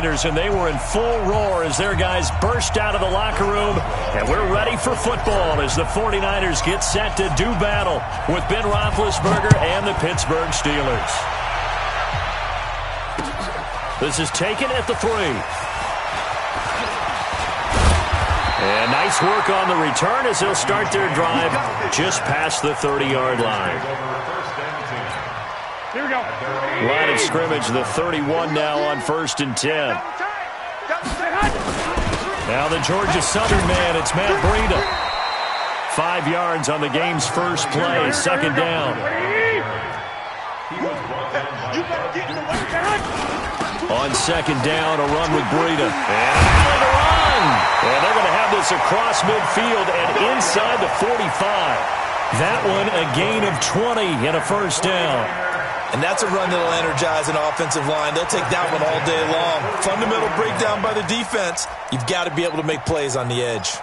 49ers, and they were in full roar as their guys burst out of the locker room. And we're ready for football as the 49ers get set to do battle with Ben Roethlisberger and the Pittsburgh Steelers. This is taken at the 3. And nice work on the return as they'll start their drive just past the 30-yard line. Here we go. Line of scrimmage, the 31 now on 1st and 10. Now the Georgia Southern man, it's Matt Breida. 5 yards on the game's first play, 2nd down. On 2nd down, a run with Breida. And a run! And they're going to have this across midfield and inside the 45. That one a gain of 20 and a 1st down. And that's a run that'll energize an offensive line. They'll take that one all day long. Fundamental breakdown by the defense. You've got to be able to make plays on the edge.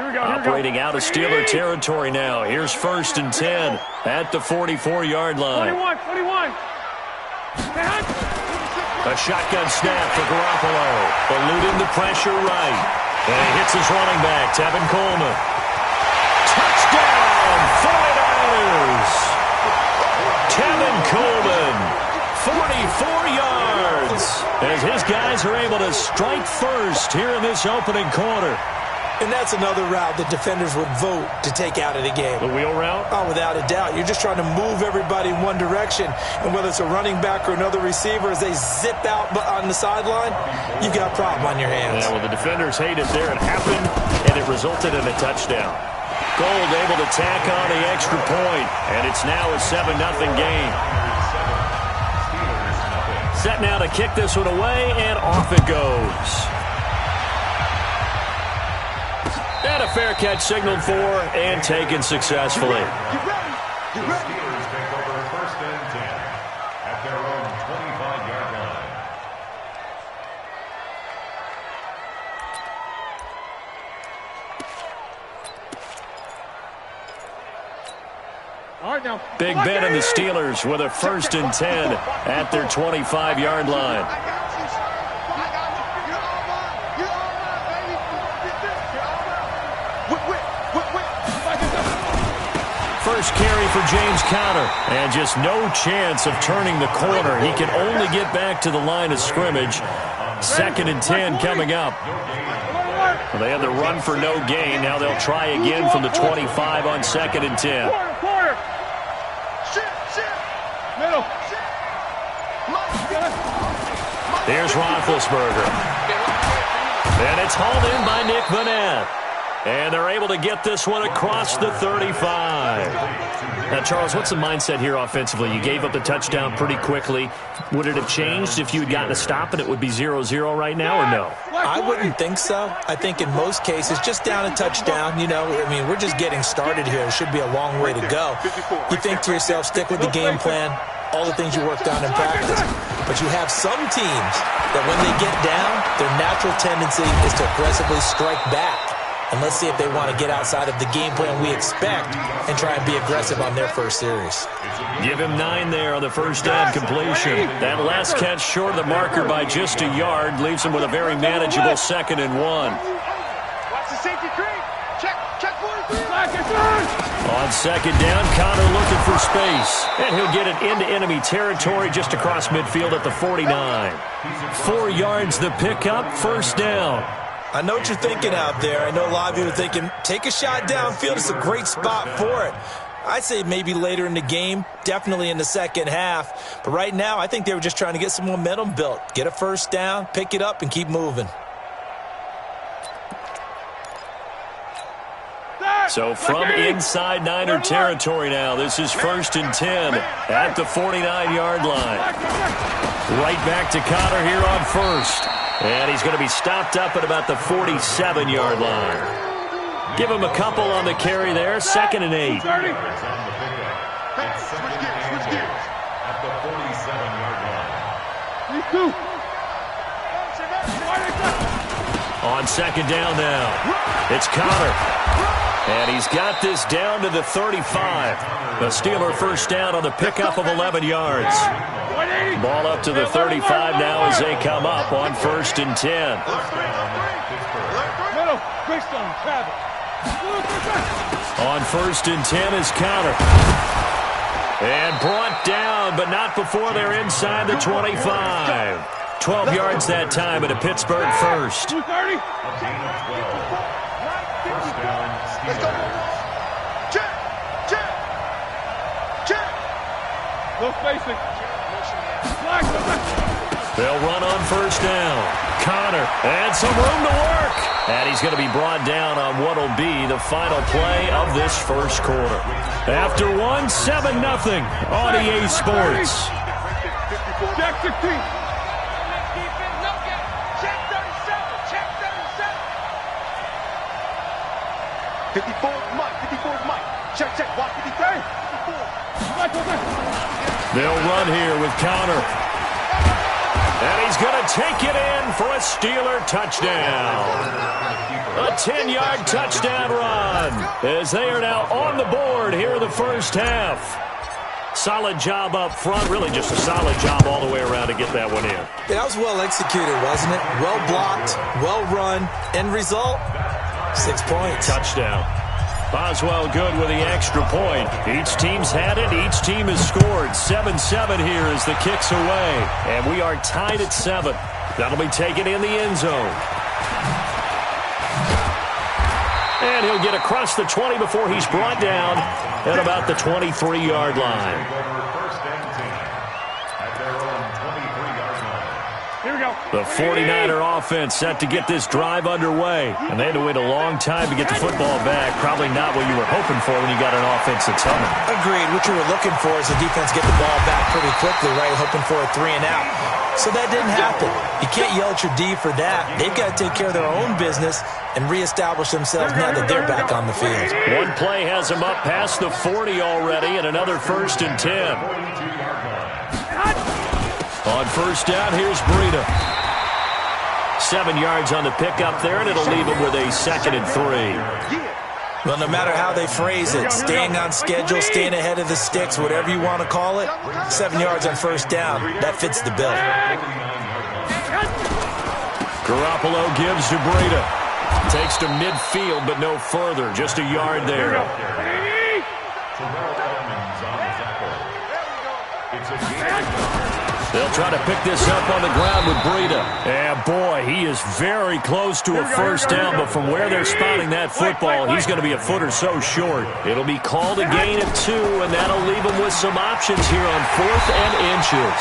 Operating out of Steeler territory now. Here's 1st and 10 at the 44-yard line. 41. A shotgun snap for Garoppolo. Eluding the pressure right. And he hits his running back, Tevin Coleman. Touchdown, 49ers! Tevin Coleman, 44 yards, as his guys are able to strike first here in this opening quarter. And that's another route that defenders would vote to take out of the game. The wheel route? Oh, without a doubt. You're just trying to move everybody in one direction. And whether it's a running back or another receiver, as they zip out on the sideline, you've got a problem on your hands. Yeah, well, the defenders hate it there. It happened, and it resulted in a touchdown. Gold able to tack on the extra point, and it's now a 7-0 game. Set now to kick this one away, and off it goes. And a fair catch signaled for and taken successfully. Get ready. Steelers take over 1st and 10 at their own 25-yard line. All right, now. Big Ben and the Steelers with a 1st and 10 at their 25-yard line. First carry for James Conner, and just no chance of turning the corner. He can only get back to the line of scrimmage. 2nd and 10 coming up. Well, they had the run for no gain. Now they'll try again from the 25 on 2nd and 10. Quarter. Middle. Here's Roethlisberger. And it's hauled in by Nick Vanette. And they're able to get this one across the 35. Now, Charles, what's the mindset here offensively? You gave up the touchdown pretty quickly. Would it have changed if you had gotten a stop and it would be 0-0 right now, or no? I wouldn't think so. I think in most cases, just down a touchdown, I mean, we're just getting started here. It should be a long way to go. You think to yourself, stick with the game plan, all the things you worked on in practice. But you have some teams that when they get down, their natural tendency is to aggressively strike back. And let's see if they want to get outside of the game plan we expect and try and be aggressive on their first series. Give him 9 there on the first down completion. That last catch short of the marker by just a yard leaves him with a very manageable 2nd and 1. Watch the safety creep. Check 43. On 2nd down, Conner looking for space. And he'll get it into enemy territory just across midfield at the 49. 4 yards the pickup, 1st down. I know what you're thinking out there. I know a lot of you are thinking, take a shot downfield. It's a great spot for it. I'd say maybe later in the game, definitely in the second half. But right now, I think they were just trying to get some momentum built. Get a 1st down, pick it up, and keep moving. So from inside Niner territory now, this is 1st and 10 at the 49-yard line. Right back to Conner here on 1st. And he's going to be stopped up at about the 47-yard line. Give him a couple on the carry there. 2nd and 8. Switch gears. At the 47-yard line. On 2nd down now, it's Conner. And he's got this down to the 35. The Steeler 1st down on the pickup of 11 yards. Ball up to the 35 now as they come up on 1st and 10. On 1st and 10 is counter. And brought down, but not before they're inside the 25. 12 yards that time at a Pittsburgh first. Let's go. Check. No spacing. They'll run on 1st down. Connor, and some room to work. And he's going to be brought down on what will be the final play of this first quarter. After 7-0 on EA Sports. Check 16. Check 37. 54 is Mike. Check. Watch 53. 54. They'll run here with Connor. And he's going to take it in for a Steeler touchdown. A 10-yard touchdown run as they are now on the board here in the first half. Solid job up front. Really just a solid job all the way around to get that one in. That was well executed, wasn't it? Well blocked, well run. End result, 6 points. Touchdown. Boswell good with the extra point. Each team's had it. Each team has scored. 7-7 here as the kick's away. And we are tied at 7. That'll be taken in the end zone. And he'll get across the 20 before he's brought down at about the 23-yard line. The 49er offense set to get this drive underway. And they had to wait a long time to get the football back. Probably not what you were hoping for when you got an offense that's humming. Agreed. What you were looking for is the defense get the ball back pretty quickly, right? Hoping for a 3 and out. So that didn't happen. You can't yell at your D for that. They've got to take care of their own business and reestablish themselves now that they're back on the field. One play has them up past the 40 already, and another 1st and 10. On 1st down, here's Breida. 7 yards on the pickup there, and it'll leave them with a 2nd and 3. Well, no matter how they phrase it, staying on schedule, staying ahead of the sticks, whatever you want to call it, 7 yards on 1st down, that fits the bill. Garoppolo gives to Breida. Takes to midfield, but no further. Just a yard there. They'll try to pick this up on the ground with Breida. And, boy, he is very close to a 1st down, but from where they're spotting that football, he's going to be a foot or so short. It'll be called a gain of 2, and that'll leave him with some options here on 4th and inches.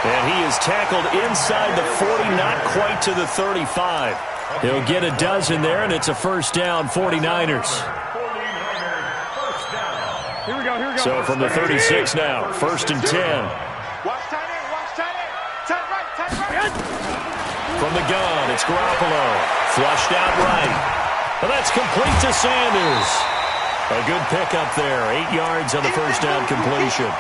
And he is tackled inside the 40, not quite to the 35. He'll get a dozen there, and it's a 1st down, 49ers. Here we go. So from the 36 now, 1st and 10. Watch tight end. Tight right. From the gun, it's Garoppolo. Flushed out right. And that's complete to Sanders. A good pickup there. 8 yards on the 1st down completion.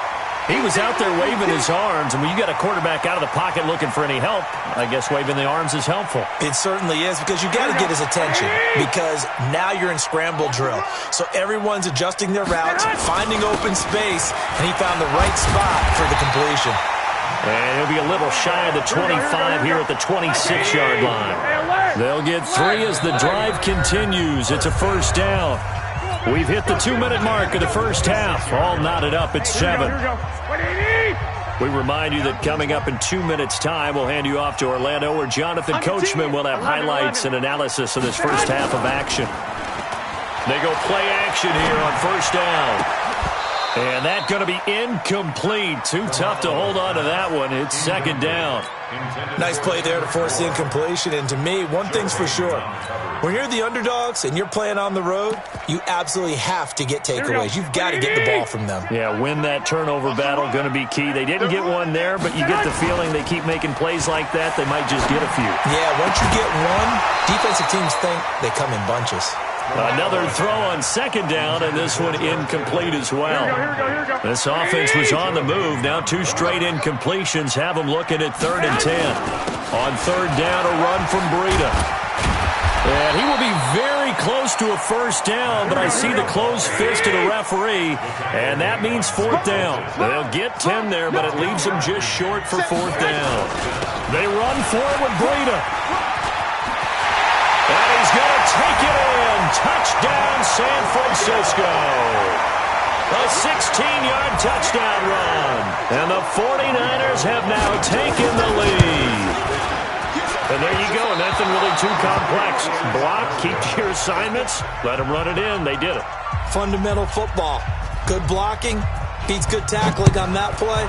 He was out there waving his arms, and when you got a quarterback out of the pocket looking for any help, I guess waving the arms is helpful. It certainly is, because you got to get his attention, because now you're in scramble drill. So everyone's adjusting their routes, finding open space, and he found the right spot for the completion. And he'll be a little shy of the 25 here at the 26-yard line. They'll get 3 as the drive continues. It's a 1st down. We've hit the 2-minute mark of the first half. All knotted up at 7. We remind you that coming up in 2 minutes' time, we'll hand you off to Orlando, where Jonathan Coachman will have highlights and analysis of this first half of action. They go play action here on 1st down. And that's going to be incomplete. Too tough to hold on to that one. It's 2nd down. Nice play there to force the incompletion. And to me, one thing's for sure. When you're the underdogs and you're playing on the road, you absolutely have to get takeaways. You've got to get the ball from them. Yeah, win that turnover battle, going to be key. They didn't get one there, but you get the feeling they keep making plays like that, they might just get a few. Yeah, once you get one, defensive teams think they come in bunches. Another throw on 2nd down, and this one incomplete as well. Here we go. This offense was on the move. Now 2 straight incompletions have them looking at 3rd and 10. On 3rd down, a run from Breida. And he will be very very close to a first down, but I see the closed fist of the referee, and that means fourth down. They'll get 10 there, but it leaves them just short for fourth down. They run for it with Breida. And he's going to take it in. Touchdown, San Francisco. A 16-yard touchdown run. And the 49ers have now taken the lead. And there you go. Nothing really too complex. Block, keep to your assignments, let them run it in. They did it. Fundamental football. Good blocking, beats good tackling on that play.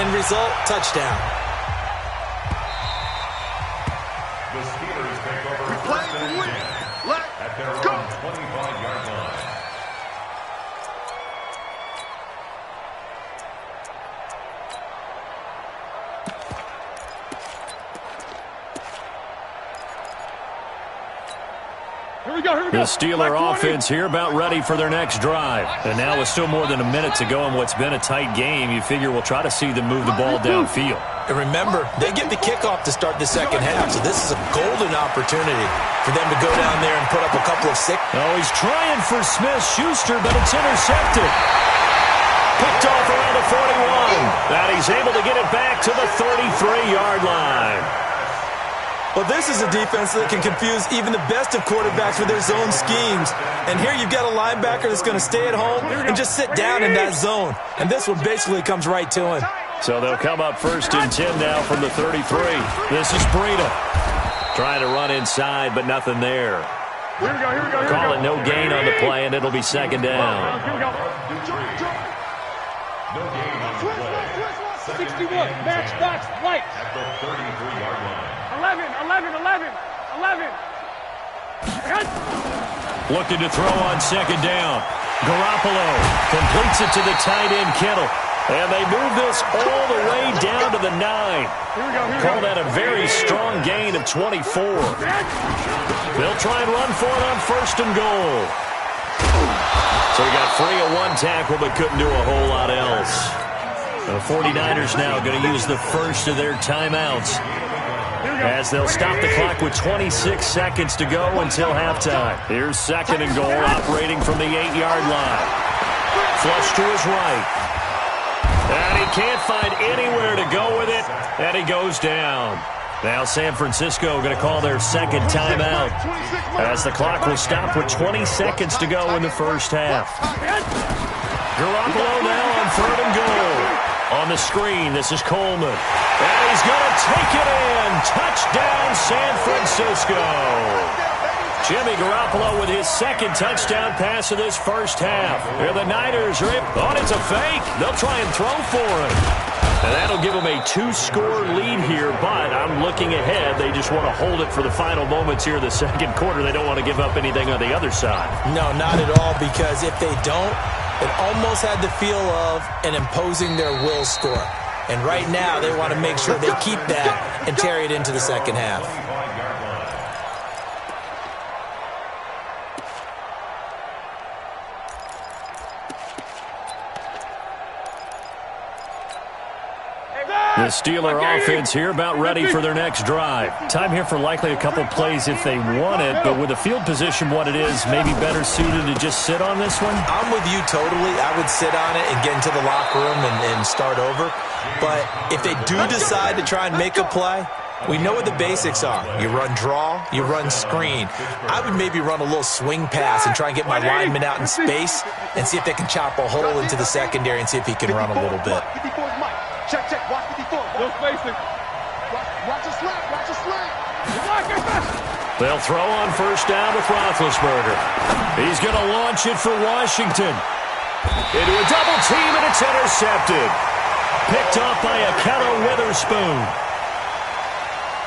End result, touchdown. The Steelers take over first and 10 at their own 25-yard line. The Steeler offense here about ready for their next drive. And now with still more than a minute to go in what's been a tight game, you figure we'll try to see them move the ball downfield. And remember, they get the kickoff to start the second half, so this is a golden opportunity for them to go down there and put up a couple of six. Oh, he's trying for Smith-Schuster, but it's intercepted. Picked off around the 41. And he's able to get it back to the 33-yard line. Well, this is a defense that can confuse even the best of quarterbacks with their zone schemes. And here you've got a linebacker that's going to stay at home and just sit down in that zone. And this one basically comes right to him. So they'll come up first and 10 now from the 33. This is Breida. Trying to run inside, but nothing there. Call it no gain on the play, and it'll be second down. No gain on the play. 61, match, box, light. At the 33-yard line. 11. Looking to throw on second down. Garoppolo completes it to the tight end, Kittle. And they move this all the way down to the 9. Call that a very strong gain of 24. They'll try and run for it on first and goal. So he got free of one tackle but couldn't do a whole lot else. The 49ers now going to use the first of their timeouts as they'll stop the clock with 26 seconds to go until halftime. Here's second and goal, operating from the 8-yard line. Flush to his right. And he can't find anywhere to go with it, and he goes down. Now San Francisco going to call their second timeout as the clock will stop with 20 seconds to go in the first half. Garoppolo now on third and goal. On the screen, this is Coleman. And he's going to take it in. Touchdown, San Francisco. Jimmy Garoppolo with his second touchdown pass of this first half. Here the Niners are in. Oh, it's a fake. They'll try and throw for it. And that'll give them a 2-score lead here, but I'm looking ahead. They just want to hold it for the final moments here in the second quarter. They don't want to give up anything on the other side. No, not at all, because if they don't, it almost had the feel of an imposing their will score. And right now, they want to make sure they keep that and carry it into the second half. The Steeler offense here about ready for their next drive. Time here for likely a couple plays if they want it, but with the field position what it is, maybe better suited to just sit on this one? I'm with you totally. I would sit on it and get into the locker room and start over. But if they do decide to try and make a play, we know what the basics are. You run draw, you run screen. I would maybe run a little swing pass and try and get my lineman out in space and see if they can chop a hole into the secondary and see if he can run a little bit. Check, watch 54. No spacing. Watch a slant. They'll throw on first down with Roethlisberger. He's going to launch it for Washington. Into a double team, and it's intercepted. Picked off by Akello Witherspoon.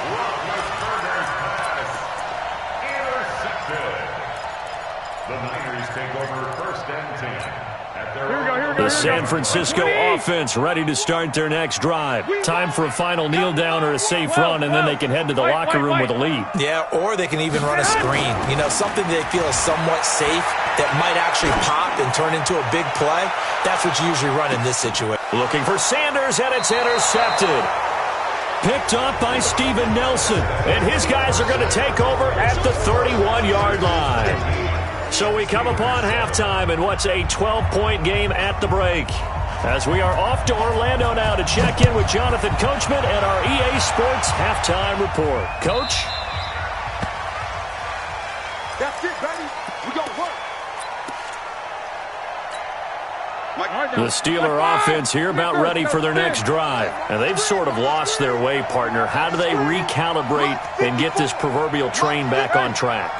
Roethlisberger's pass intercepted. The Niners take over first and 10. The San Francisco offense ready to start their next drive. Time for a final kneel down or a safe run, and then they can head to the locker room with a lead. Yeah, or they can even run a screen. You know, something they feel is somewhat safe that might actually pop and turn into a big play. That's what you usually run in this situation. Looking for Sanders, and it's intercepted. picked off by Steven Nelson. And his guys are going to take over at the 31-yard line. So we come upon halftime in what's a 12-point game at the break. As we are off to Orlando now to check in with Jonathan Coachman and our EA Sports Halftime Report. Coach? That's it, baby. We gon' work. The Steeler offense here about ready for their next drive. And they've sort of lost their way, partner. How do they recalibrate and get this proverbial train back on track?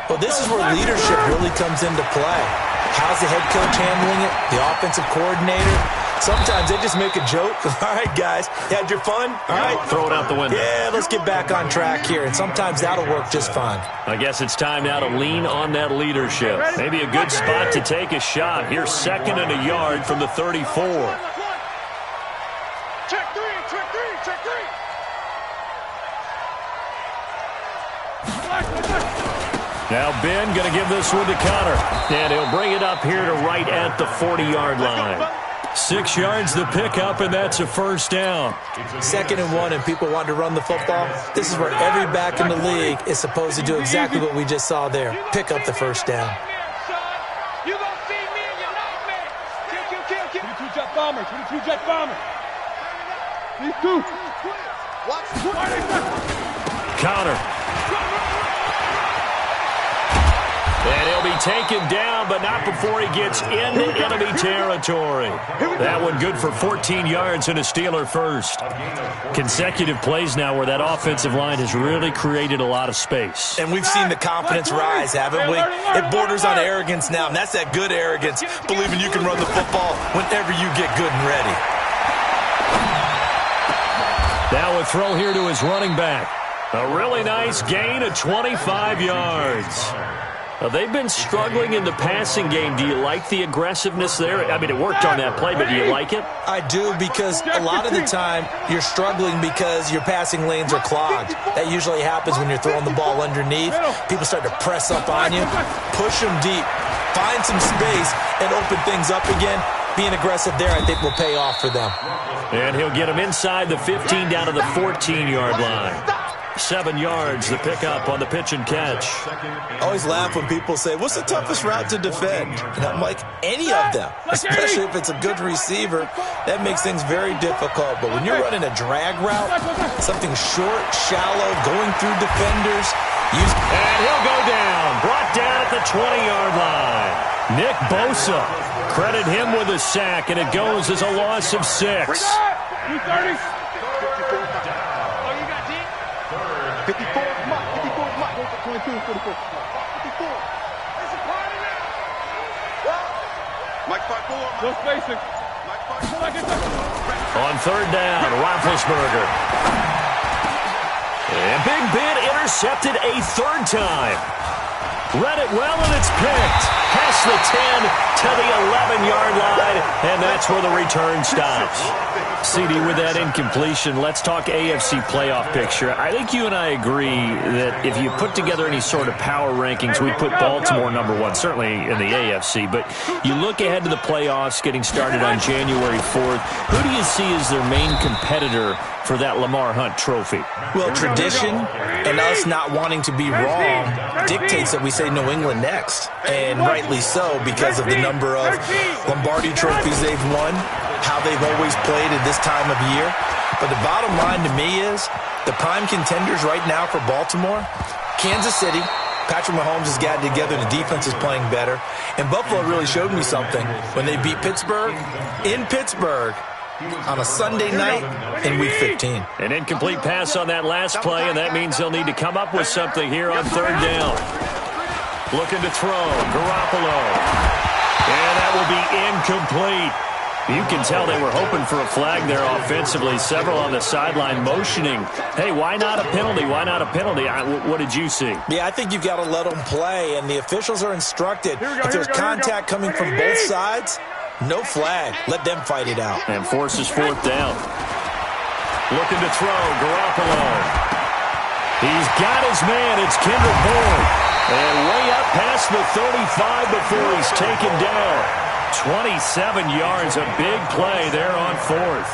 Well, this is where leadership really comes into play. How's the head coach handling it? The offensive coordinator? Sometimes they just make a joke. All right, guys, you had your fun? All right. Throw it out the window. Yeah, let's get back on track here. And sometimes that'll work just fine. I guess it's time now to lean on that leadership. Maybe a good spot to take a shot. Here's 2nd and a yard from the 34. Check three, check three, check three. Now Ben going to give this one to Connor. And he'll bring it up here to right at the 40-yard line. 6 yards the pickup, and that's a first down. 2nd and 1, and people want to run the football. This is where every back in the league is supposed to do exactly what we just saw there. Pick up the first down. You gonna see me in your nightmare. Kill. 22 jet bomber, 22 jet bomber. These two. Watch. Connor. And he'll be taken down, but not before he gets into enemy territory. That one good for 14 yards and a Steeler first. Consecutive plays now where that offensive line has really created a lot of space. And we've seen the confidence rise, haven't we? It borders on arrogance now, and that's that good arrogance, believing you can run the football whenever you get good and ready. Now a throw here to his running back. A really nice gain of 25 yards. They've been struggling in the passing game. Do you like the aggressiveness there? I mean, it worked on that play, but do you like it? I do, because a lot of the time you're struggling because your passing lanes are clogged. That usually happens when you're throwing the ball underneath. People start to press up on you. Push them deep. Find some space and open things up again. Being aggressive there, I think, will pay off for them. And he'll get them inside the 15 down to the 14-yard line. 7 yards, the pickup on the pitch and catch. I always laugh when people say, what's the toughest route to defend? And I'm like, any of them, especially if it's a good receiver. That makes things very difficult. But when you're running a drag route, something short, shallow, going through defenders. And he'll go down, brought down at the 20-yard line. Nick Bosa, credit him with a sack, and it goes as a loss of 6. 54, Mike, 22, 44. 54. Mike 5-4. No spacing. Mike 5-4. On 3rd down, Roethlisberger. And Big Ben intercepted a 3rd time. Read it well, and it's picked. Past the 10 to the 11-yard line, and that's where the return stops. CD, with that incompletion, let's talk AFC playoff picture. I think you and I agree that if you put together any sort of power rankings, we'd put Baltimore #1, certainly in the AFC. But you look ahead to the playoffs getting started on January 4th. Who do you see as their main competitor for that Lamar Hunt trophy? Well, tradition and us not wanting to be wrong dictates that we say New England next. And rightly so, because of the number of Lombardi trophies they've won, how they've always played at this time of year. But the bottom line to me is the prime contenders right now for Baltimore, Kansas City. Patrick Mahomes has gotten together. The defense is playing better. And Buffalo really showed me something when they beat Pittsburgh in Pittsburgh on a Sunday night in Week 15. An incomplete pass on that last play, and that means they'll need to come up with something here on 3rd down. Looking to throw, Garoppolo. And that will be incomplete. You can tell they were hoping for a flag there offensively. Several on the sideline motioning. Hey, why not a penalty? Why not a penalty? What did you see? Yeah, I think you've got to let them play, and the officials are instructed. If there's contact coming from both sides, no flag. Let them fight it out. And forces 4th down. Looking to throw, Garoppolo. He's got his man. It's Kendrick Bourne. And way up past the 35 before he's taken down. 27 yards, a big play there on 4th.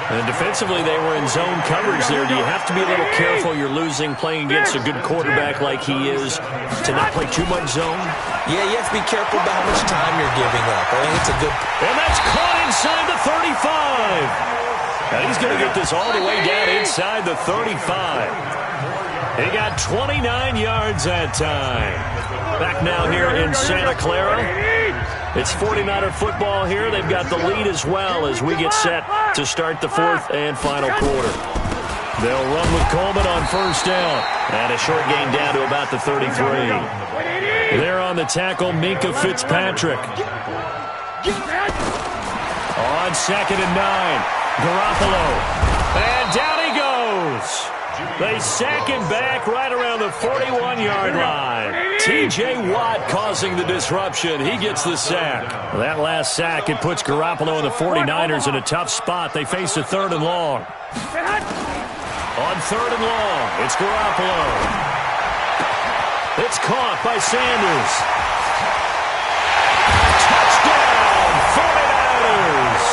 And defensively, they were in zone coverage there. Do you have to be a little careful? You're losing, playing against a good quarterback like he is, to not play too much zone? Yeah, you have to be careful about how much time you're giving up. I think it's a good... And that's caught inside the 35. And he's going to get this all the way down inside the 35. He got 29 yards that time. Back now here in Santa Clara. It's 49er football here. They've got the lead as well as we get set to start the fourth and final quarter. They'll run with Coleman on first down. And a short gain down to about the 33. There on the tackle, Minkah Fitzpatrick. On 2nd and 9, Garoppolo. And down he goes. They sack him back right around the 41-yard line. T.J. Watt causing the disruption. He gets the sack. That last sack, it puts Garoppolo and the 49ers in a tough spot. They face a 3rd and long. On 3rd and long, it's Garoppolo. It's caught by Sanders. Touchdown, 49ers.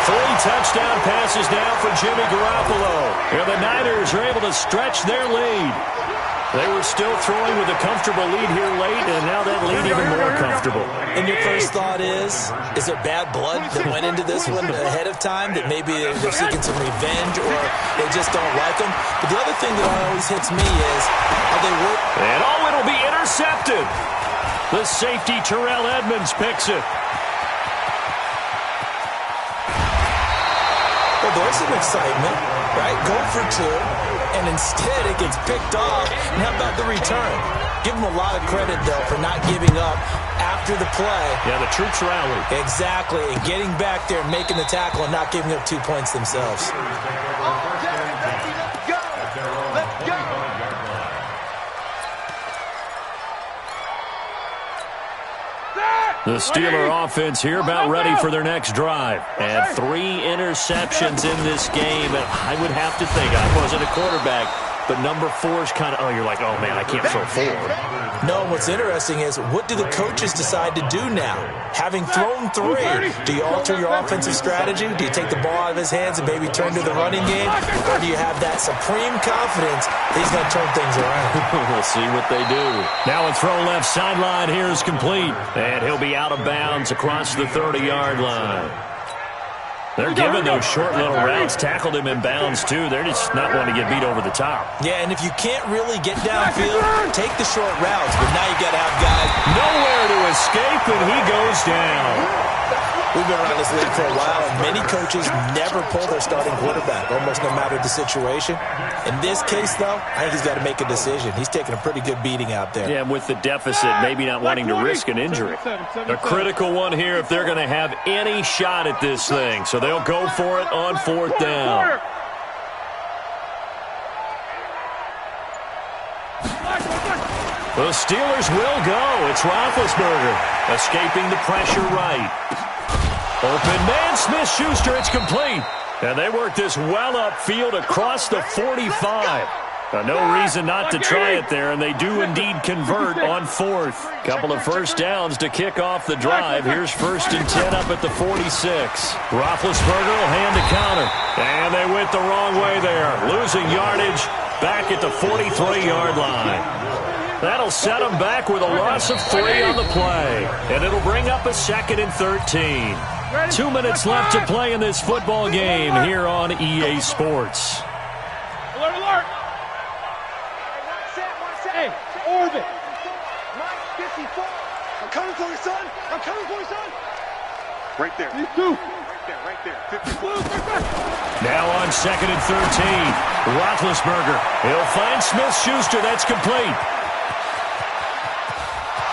3 touchdown passes now for Jimmy Garoppolo. And the Niners are able to stretch their lead. They were still throwing with a comfortable lead here late, and now that lead even more comfortable. And your first thought is there bad blood that went into this one ahead of time, that maybe they're seeking some revenge or they just don't like them? But the other thing that always hits me is how they work. And it'll be intercepted. The safety, Terrell Edmonds, picks it. Well, there's some excitement, right? Go for 2, and instead it gets picked off. And how about the return? Give them a lot of credit, though, for not giving up after the play. Yeah, the troops rallied. Exactly, and getting back there and making the tackle and not giving up 2 points themselves. The Steeler offense here about ready for their next drive. And 3 interceptions in this game. And I would have to think, I wasn't a quarterback, but number 4 is kind of, you're like, oh, man, I can't throw 4. No, what's interesting is, what do the coaches decide to do now? Having thrown 3, do you alter your offensive strategy? Do you take the ball out of his hands and maybe turn to the running game? Or do you have that supreme confidence that he's going to turn things around? We'll see what they do. Now a throw left sideline here is complete. And he'll be out of bounds across the 30-yard line. They're giving those short little routes. Tackled him in bounds, too. They're just not wanting to get beat over the top. Yeah, and if you can't really get downfield, take the short routes. But now you got to have guys nowhere to escape, and he goes down. We've been around this league for a while, and many coaches never pull their starting quarterback, almost no matter the situation. In this case, though, I think he's got to make a decision. He's taking a pretty good beating out there. Yeah, with the deficit, maybe not wanting to risk an injury. A critical one here if they're going to have any shot at this thing. So they'll go for it on 4th down. The Steelers will go. It's Roethlisberger escaping the pressure right. Open man, Smith-Schuster, it's complete. And they work this well upfield across the 45. No reason not to try it there, and they do indeed convert on 4th. Couple of first downs to kick off the drive. Here's 1st and 10 up at the 46. Roethlisberger will hand the counter. And they went the wrong way there. Losing yardage back at the 43-yard line. That'll set them back with a loss of 3 on the play. And it'll bring up a 2nd and 13. 2 minutes left to play in this football game here on EA Sports. Alert, alert! Hey, orbit! 954! I'm coming for you, son! I'm coming for you, son! Right there. You do. Right there. 54. Now on 2nd and 13. Roethlisberger. He'll find Smith-Schuster. That's complete.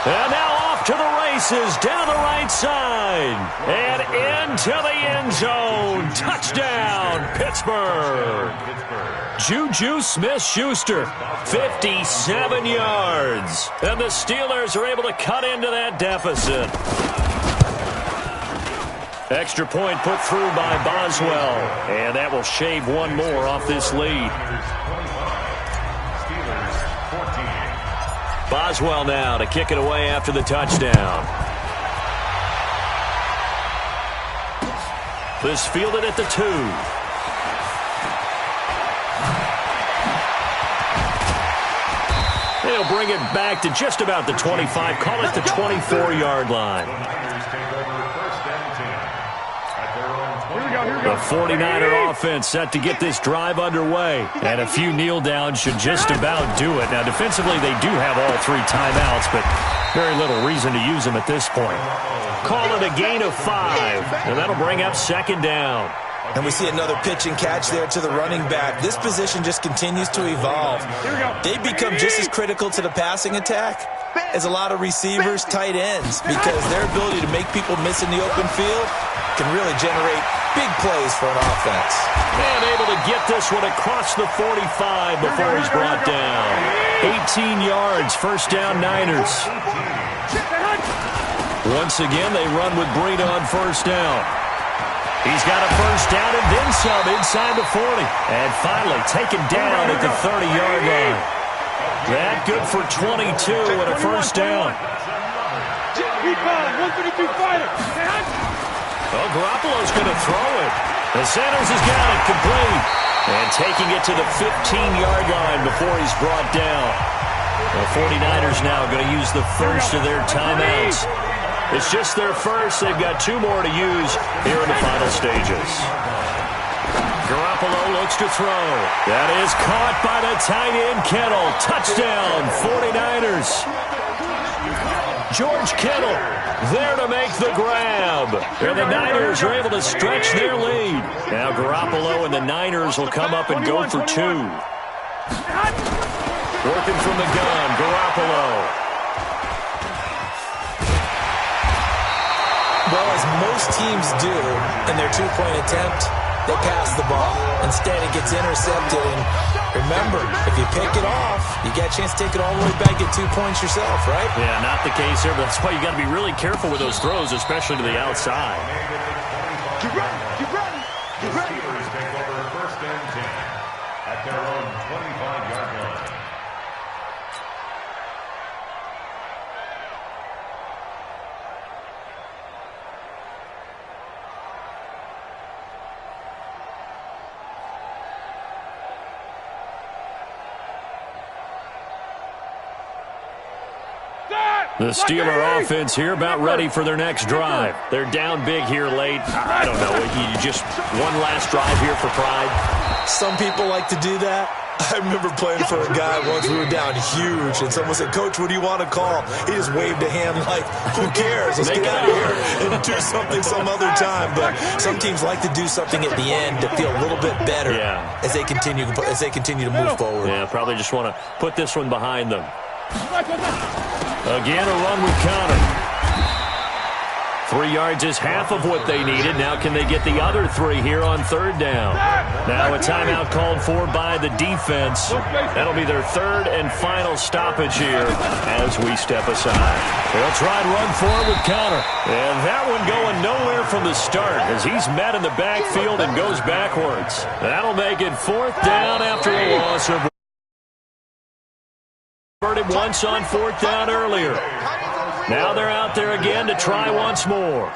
And now off to the races, down the right side, and into the end zone. Touchdown, Pittsburgh. Juju Smith-Schuster, 57 yards. And the Steelers are able to cut into that deficit. Extra point put through by Boswell, and that will shave 1 more off this lead. Boswell now to kick it away after the touchdown. This fielded at the 2. They'll bring it back to just about the 25. Call it the 24-yard line. The 49er offense set to get this drive underway. And a few kneel downs should just about do it. Now, defensively, they do have all 3 timeouts, but very little reason to use them at this point. Call it a gain of 5, and that'll bring up 2nd down. And we see another pitch and catch there to the running back. This position just continues to evolve. They become just as critical to the passing attack as a lot of receivers, tight ends, because their ability to make people miss in the open field can really generate big plays for an offense. And able to get this one across the 45 before he's brought down. 18 yards, 1st down Niners. Once again, they run with Breida on 1st down. He's got a 1st down and then some inside the 40. And finally taken down at the 30-yard line. That good for 22 and a 1st down. Well, Garoppolo's going to throw it. And Sanders has got it complete. And taking it to the 15-yard line before he's brought down. The 49ers now going to use the first of their timeouts. It's just their first. They've got 2 more to use here in the final stages. Garoppolo looks to throw. That is caught by the tight end, Kittle. Touchdown, 49ers. George Kittle there to make the grab. And the Niners are able to stretch their lead. Now Garoppolo and the Niners will come up and go for 2. Working from the gun, Garoppolo. Well, as most teams do in their 2-point attempt, they pass the ball. Instead, it gets intercepted. And remember, if you pick it off, you get a chance to take it all the way back, get 2 points yourself, right? Yeah, not the case here, but that's why you got to be really careful with those throws, especially to the outside. Get ready, get ready, get ready. Steelers take over 1st and 10 at their own 25-yard line. The Steeler offense here about ready for their next drive. They're down big here late. I don't know. You just one last drive here for pride. Some people like to do that. I remember playing for a guy once. We were down huge, and someone said, "Coach, what do you want to call?" He just waved a hand like, "Who cares? Let's get out of here and do something some other time." But some teams like to do something at the end to feel a little bit better as they continue to move forward. Yeah, probably just want to put this one behind them. Again, a run with Connor. 3 yards is half of what they needed. Now can they get the other 3 here on 3rd down? Now a timeout called for by the defense. That'll be their 3rd and final stoppage here as we step aside. They'll try and run forward with Connor. And that one going nowhere from the start as he's met in the backfield and goes backwards. That'll make it 4th down after a loss of once on 4th down earlier. Now they're out there again to try once more.